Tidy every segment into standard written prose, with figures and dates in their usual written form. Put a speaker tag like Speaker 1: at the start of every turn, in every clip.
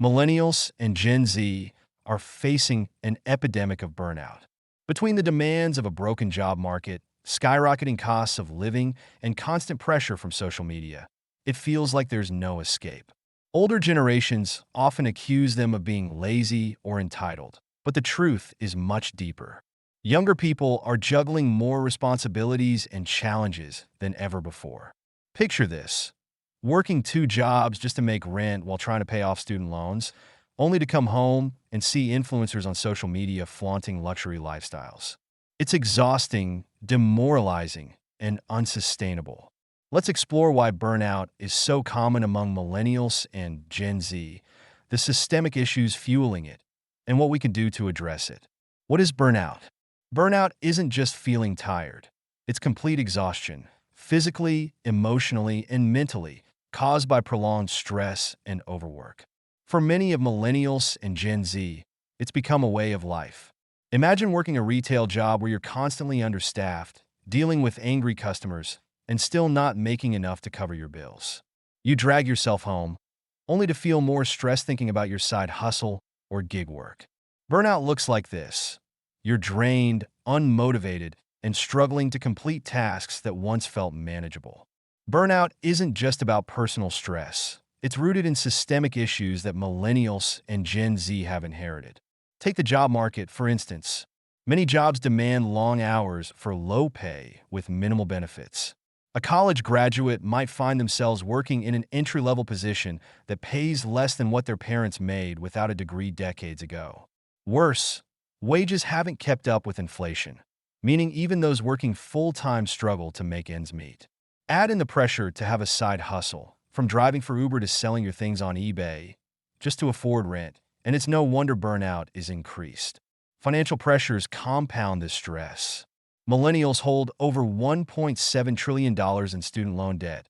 Speaker 1: Millennials and Gen Z are facing an epidemic of burnout. Between the demands of a broken job market, skyrocketing costs of living, and constant pressure from social media, it feels like there's no escape. Older generations often accuse them of being lazy or entitled, but the truth is much deeper. Younger people are juggling more responsibilities and challenges than ever before. Picture this: working two jobs just to make rent while trying to pay off student loans, only to come home and see influencers on social media flaunting luxury lifestyles. It's exhausting, demoralizing, and unsustainable. Let's explore why burnout is so common among millennials and Gen Z, the systemic issues fueling it, and what we can do to address it. What is burnout? Burnout isn't just feeling tired. It's complete exhaustion, physically, emotionally, and mentally, caused by prolonged stress and overwork. For many of millennials and Gen Z, it's become a way of life. Imagine working a retail job where you're constantly understaffed, dealing with angry customers, and still not making enough to cover your bills. You drag yourself home, only to feel more stressed thinking about your side hustle or gig work. Burnout looks like this: you're drained, unmotivated, and struggling to complete tasks that once felt manageable. Burnout isn't just about personal stress. It's rooted in systemic issues that millennials and Gen Z have inherited. Take the job market, for instance. Many jobs demand long hours for low pay with minimal benefits. A college graduate might find themselves working in an entry-level position that pays less than what their parents made without a degree decades ago. Worse, wages haven't kept up with inflation, meaning even those working full-time struggle to make ends meet. Add in the pressure to have a side hustle, from driving for Uber to selling your things on eBay, just to afford rent, and it's no wonder burnout is increased. Financial pressures compound this stress. Millennials hold over $1.7 trillion in student loan debt,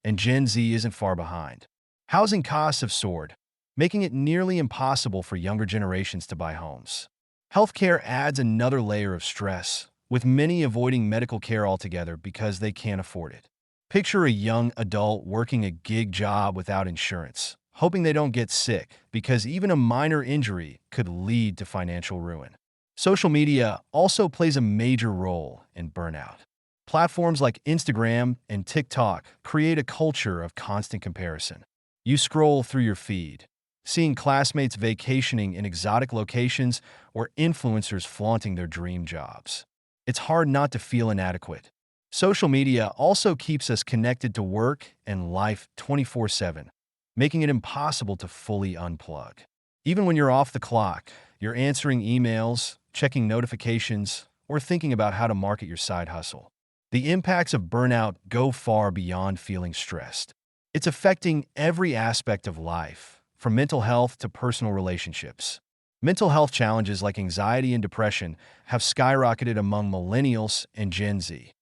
Speaker 1: and Gen Z isn't far behind. Housing costs have soared, making it nearly impossible for younger generations to buy homes. Healthcare adds another layer of stress, with many avoiding medical care altogether because they can't afford it. Picture a young adult working a gig job without insurance, hoping they don't get sick because even a minor injury could lead to financial ruin. Social media also plays a major role in burnout. Platforms like Instagram and TikTok create a culture of constant comparison. You scroll through your feed, seeing classmates vacationing in exotic locations or influencers flaunting their dream jobs. It's hard not to feel inadequate. Social media also keeps us connected to work and life 24/7, making it impossible to fully unplug. Even when you're off the clock, you're answering emails, checking notifications, or thinking about how to market your side hustle. The impacts of burnout go far beyond feeling stressed. It's affecting every aspect of life, from mental health to personal relationships. Mental health challenges like anxiety and depression have skyrocketed among millennials and Gen Z.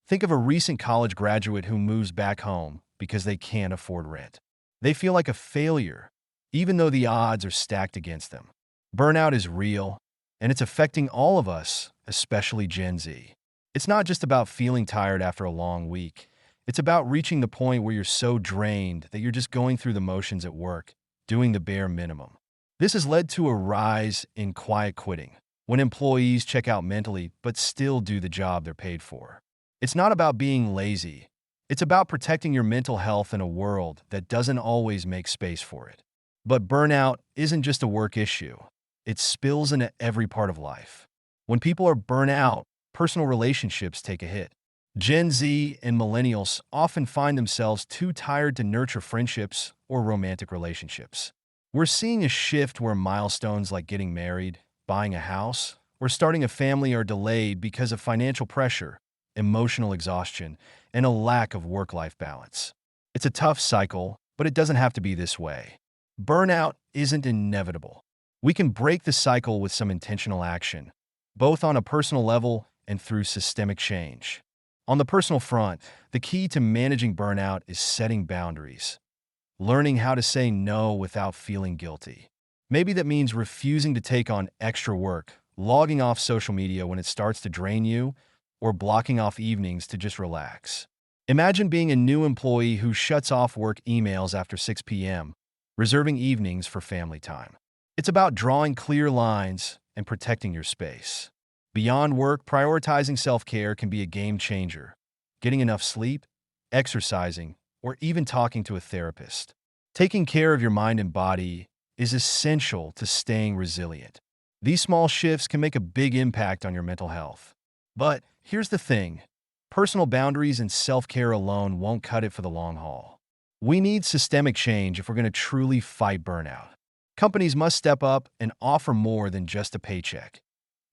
Speaker 1: Think of a recent college graduate who moves back home because they can't afford rent. They feel like a failure, even though the odds are stacked against them. Burnout is real, and it's affecting all of us, especially Gen Z. It's not just about feeling tired after a long week. It's about reaching the point where you're so drained that you're just going through the motions at work, doing the bare minimum. This has led to a rise in quiet quitting, when employees check out mentally but still do the job they're paid for. It's not about being lazy. It's about protecting your mental health in a world that doesn't always make space for it. But burnout isn't just a work issue. It spills into every part of life. When people are burnt out, personal relationships take a hit. Gen Z and millennials often find themselves too tired to nurture friendships or romantic relationships. We're seeing a shift where milestones like getting married, buying a house, or starting a family are delayed because of financial pressure, emotional exhaustion, and a lack of work-life balance. It's a tough cycle, but it doesn't have to be this way. Burnout isn't inevitable. We can break the cycle with some intentional action, both on a personal level and through systemic change. On the personal front, the key to managing burnout is setting boundaries, learning how to say no without feeling guilty. Maybe that means refusing to take on extra work, logging off social media when it starts to drain you, or blocking off evenings to just relax. Imagine being a new employee who shuts off work emails after 6 p.m., reserving evenings for family time. It's about drawing clear lines and protecting your space. Beyond work, prioritizing self-care can be a game changer. Getting enough sleep, exercising, or even talking to a therapist. Taking care of your mind and body is essential to staying resilient. These small shifts can make a big impact on your mental health. But here's the thing, personal boundaries and self-care alone won't cut it for the long haul. We need systemic change if we're going to truly fight burnout. Companies must step up and offer more than just a paycheck.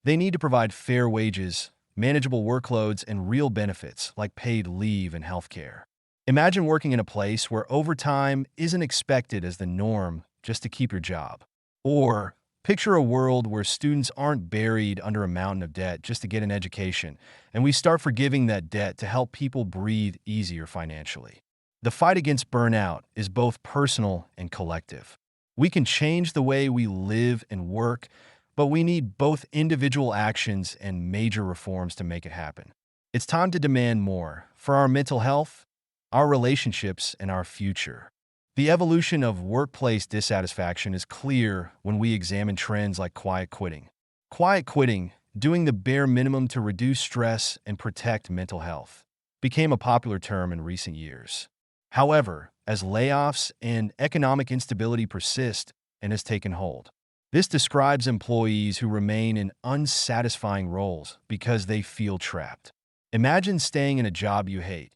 Speaker 1: They need to provide fair wages, manageable workloads, and real benefits like paid leave and healthcare. Imagine working in a place where overtime isn't expected as the norm just to keep your job. Or picture a world where students aren't buried under a mountain of debt just to get an education, and we start forgiving that debt to help people breathe easier financially. The fight against burnout is both personal and collective. We can change the way we live and work, but we need both individual actions and major reforms to make it happen. It's time to demand more for our mental health, our relationships, and our future. The evolution of workplace dissatisfaction is clear when we examine trends like quiet quitting. Quiet quitting, doing the bare minimum to reduce stress and protect mental health, became a popular term in recent years. However, as layoffs and economic instability persist and has taken hold, this describes employees who remain in unsatisfying roles because they feel trapped. Imagine staying in a job you hate,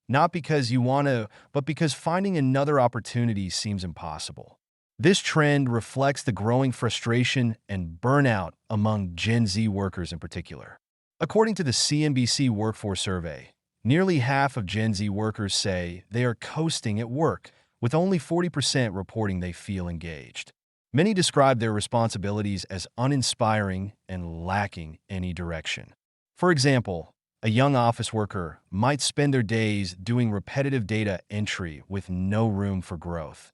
Speaker 1: not because you want to, but because finding another opportunity seems impossible. This trend reflects the growing frustration and burnout among Gen Z workers in particular. According to the CNBC Workforce Survey, nearly half of Gen Z workers say they are coasting at work, with only 40% reporting they feel engaged. Many describe their responsibilities as uninspiring and lacking any direction. For example, a young office worker might spend their days doing repetitive data entry with no room for growth,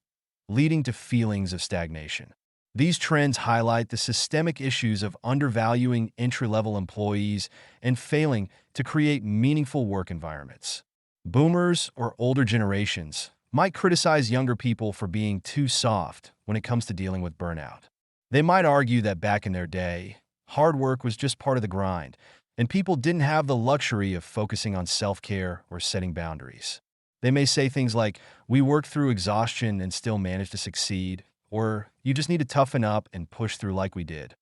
Speaker 1: leading to feelings of stagnation. These trends highlight the systemic issues of undervaluing entry-level employees and failing to create meaningful work environments. Boomers or older generations might criticize younger people for being too soft when it comes to dealing with burnout. They might argue that back in their day, hard work was just part of the grind, and people didn't have the luxury of focusing on self-care or setting boundaries. They may say things like, "We worked through exhaustion and still managed to succeed," or "You just need to toughen up and push through like we did."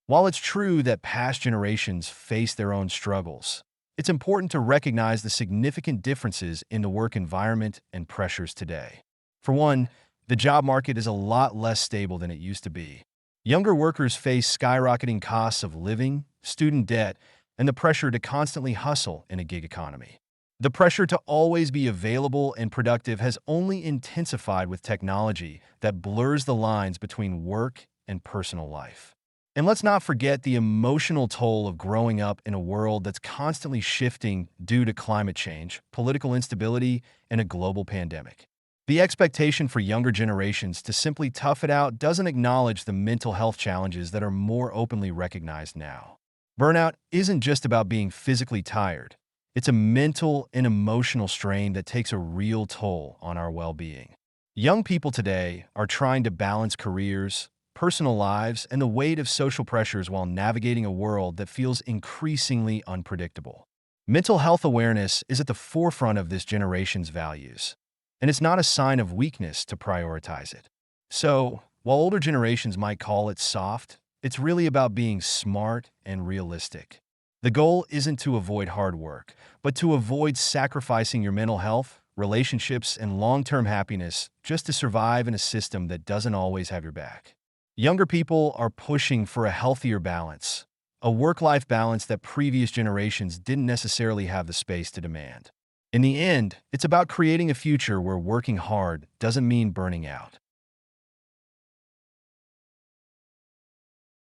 Speaker 1: While it's true that past generations faced their own struggles, it's important to recognize the significant differences in the work environment and pressures today. For one, the job market is a lot less stable than it used to be. Younger workers face skyrocketing costs of living, student debt, and the pressure to constantly hustle in a gig economy. The pressure to always be available and productive has only intensified with technology that blurs the lines between work and personal life. And let's not forget the emotional toll of growing up in a world that's constantly shifting due to climate change, political instability, and a global pandemic. The expectation for younger generations to simply tough it out doesn't acknowledge the mental health challenges that are more openly recognized now. Burnout isn't just about being physically tired. It's a mental and emotional strain that takes a real toll on our well-being. Young people today are trying to balance careers, personal lives, and the weight of social pressures while navigating a world that feels increasingly unpredictable. Mental health awareness is at the forefront of this generation's values, and it's not a sign of weakness to prioritize it. So, while older generations might call it soft, it's really about being smart and realistic. The goal isn't to avoid hard work, but to avoid sacrificing your mental health, relationships, and long-term happiness just to survive in a system that doesn't always have your back. Younger people are pushing for a healthier balance, a work-life balance that previous generations didn't necessarily have the space to demand. In the end, it's about creating a future where working hard doesn't mean burning out.